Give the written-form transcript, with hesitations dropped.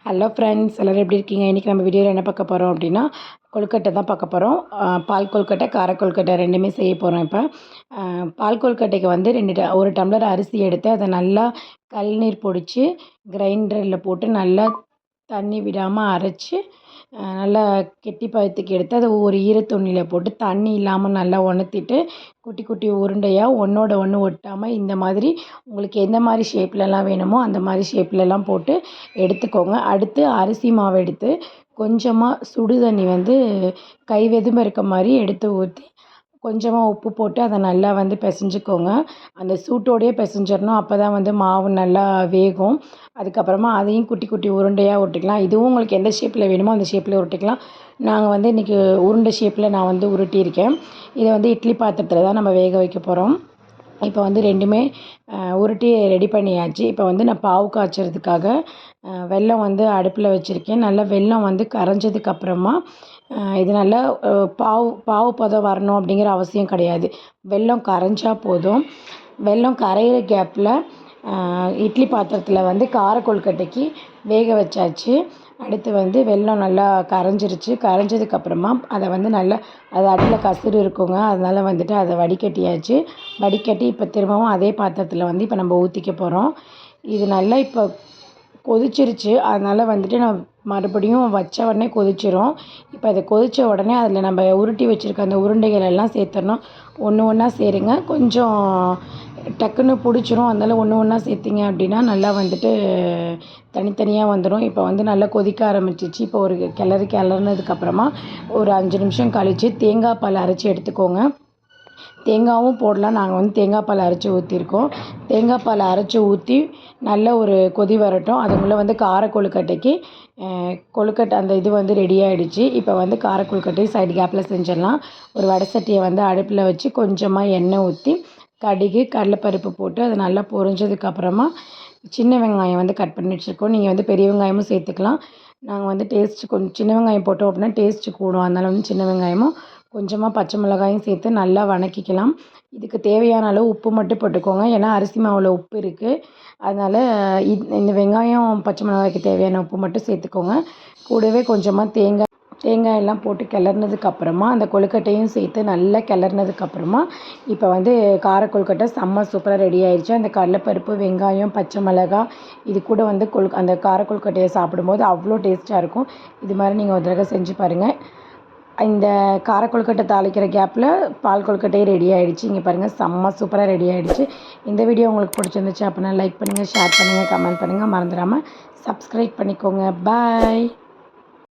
Hello friends, எல்லோரும் எப்படி இருக்கீங்க? இன்றைக்கி நம்ம வீடியோவில் என்ன பார்க்க போகிறோம் அப்படின்னா, கொழுக்கட்டை தான் பார்க்க போகிறோம். பால் கொழுக்கட்டை, கார கொழுக்கட்டை 2மே செய்ய போகிறோம் இப்போ. பால் கொழுக்கட்டைக்கு வந்து 1 டம்ளர் அரிசி எடுத்து அதை நல்லா கழுநீர் பிடிச்சி கிரைண்டரில் போட்டு நல்லா தண்ணி விடாமல் அரைச்சி நல்லா கெட்டி பதத்துக்கு எடுத்து அதை ஒரு ஈரத்துணியில் போட்டு தண்ணி இல்லாமல் நல்லா உணர்த்திட்டு குட்டி குட்டி உருண்டையாக ஒன்றோட ஒன்று ஒட்டாமல் இந்த மாதிரி உங்களுக்கு எந்த மாதிரி ஷேப்லலாம் வேணுமோ அந்த மாதிரி ஷேப்லலாம் போட்டு எடுத்துக்கோங்க. அடுத்து அரிசி மாவு எடுத்து கொஞ்சமாக சுடு தண்ணி வந்து கை வெதும்ப இருக்க மாதிரி எடுத்து ஊற்றி கொஞ்சமாக உப்பு போட்டு அதை நல்லா வந்து பிசைஞ்சுக்கோங்க. அந்த சூட்டோடையே பிசைஞ்சிடணும். அப்போ தான் வந்து மாவு நல்லா வேகும். அதுக்கப்புறமா அதையும் குட்டி குட்டி உருண்டையாக உருட்டிக்கலாம். இதுவும் உங்களுக்கு எந்த ஷேப்பில் வேணுமோ அந்த ஷேப்பில் உருட்டிக்கலாம். நாங்கள் வந்து இன்றைக்கி உருண்டை ஷேப்பில் நான் வந்து உருட்டியிருக்கேன். இதை வந்து இட்லி பாத்திரத்தில் தான் நம்ம வேக வைக்க போகிறோம். இப்போ வந்து 2மே உருட்டி ரெடி பண்ணியாச்சு. இப்போ வந்து நான் பாவு காய்ச்சறதுக்காக வெல்லம் வந்து அடுப்பில் வச்சுருக்கேன். நல்லா வெல்லம் வந்து கரைஞ்சதுக்கப்புறமா இது நல்லா பாவு பதம் வரணும் அப்படிங்கிற அவசியம் கிடையாது. வெல்லம் கரைஞ்சா போதும். வெல்லம் கரையிற கேப்பில் இட்லி பாத்திரத்தில் வந்து கார கொழுக்கட்டைக்கு வேக வச்சாச்சு. அடுத்து வந்து வெல்லம் நல்லா கரைஞ்சிருச்சு. கரைஞ்சதுக்கப்புறமா அதை வந்து நல்லா அது அடியில் கசுறு இருக்குங்க. அதனால் வந்துட்டு அதை வடிகட்டியாச்சு. வடிகட்டி இப்போ திரும்பவும் அதே பாத்திரத்தில் வந்து இப்போ நம்ம ஊற்றிக்க போகிறோம். இது நல்லா இப்போ கொதிச்சிருச்சு. அதனால் வந்துட்டு நான் மறுபடியும் வச்ச உடனே கொதிச்சிரும். இப்போ அதை கொதித்த உடனே அதில் நம்ம உருட்டி வச்சுருக்க அந்த உருண்டைகள் எல்லாம் சேர்த்துடணும். ஒன்று ஒன்றா சேருங்க. கொஞ்சம் டக்குன்னு பிடிச்சிரும். அதனால் ஒன்று ஒன்றா சேர்த்திங்க அப்படின்னா நல்லா வந்துட்டு தனித்தனியாக வந்துடும். இப்போ வந்து நல்லா கொதிக்க ஆரம்பிச்சிச்சு. இப்போ ஒரு கிளறினதுக்கப்புறமா ஒரு 5 நிமிஷம் கழித்து தேங்காய் பால் அரைச்சி எடுத்துக்கோங்க. தேங்காயும் போடலாம். நாங்கள் வந்து தேங்காய் பால் அரைச்சி ஊற்றிருக்கோம். தேங்காய் பால் அரைச்சி ஊற்றி நல்ல ஒரு கொதி வரட்டும். அதுக்குள்ளே வந்து கார கொழுக்கட்டைக்கு கொழுக்கட்டை அந்த இது வந்து ரெடி ஆகிடுச்சு. இப்போ வந்து கார கொழுக்கட்டையும் சைடு கேப்பில் செஞ்சிடலாம். ஒரு வடை சட்டியை வந்து அடுப்பில் வச்சு கொஞ்சமாக எண்ணெய் ஊற்றி கடுகு கடலைப்பருப்பு போட்டு அது நல்லா பொரிஞ்சதுக்கப்புறமா சின்ன வெங்காயம் வந்து கட் பண்ணி வச்சுருக்கோம். நீங்கள் வந்து பெரிய வெங்காயமும் சேர்த்துக்கலாம். நாங்கள் வந்து டேஸ்ட்டு கொஞ்சம் சின்ன வெங்காயம் போட்டோம் அப்படின்னா டேஸ்ட்டு கூடும். அதனால் வந்து சின்ன வெங்காயமும் கொஞ்சமாக பச்சை மிளகாயும் சேர்த்து நல்லா வதக்கிக்கலாம். இதுக்கு தேவையான அளவு உப்பு மட்டும் போட்டுக்கோங்க. ஏன்னா அரிசி மாவில் உப்பு இருக்குது. அதனால் இந்த வெங்காயம் பச்சை மிளகாய்க்கு தேவையான உப்பு மட்டும் சேர்த்துக்கோங்க. கூடவே கொஞ்சமாக தேங்காய் எல்லாம் போட்டு கிளறினதுக்கப்புறமா அந்த கொழுக்கட்டையும் சேர்த்து நல்லா கிளறினதுக்கப்புறமா இப்போ வந்து கார கொழுக்கட்டை செம்ம சூப்பராக ரெடி ஆயிடுச்சு. அந்த கடலைப்பருப்பு, வெங்காயம், பச்சை மிளகாய் இது கூட வந்து அந்த கார கொழுக்கட்டையை சாப்பிடும்போது அவ்வளோ டேஸ்ட்டாக இருக்கும். இது மாதிரி நீங்கள் ஒரு தடவை செஞ்சு பாருங்கள். இந்த கார கொழுக்கட்டை தாளிக்கிற கேப்பில் பால் கொழுக்கட்டையும் ரெடி ஆகிடுச்சு. இங்கே பாருங்கள் செம்ம சூப்பராக ரெடி ஆகிடுச்சு. இந்த வீடியோ உங்களுக்கு பிடிச்சிருந்துச்சு அப்படின்னா லைக் பண்ணுங்கள், ஷேர் பண்ணுங்கள், கமெண்ட் பண்ணுங்கள். மறந்துடாமல் சப்ஸ்கிரைப் பண்ணிக்கோங்க. பாய்.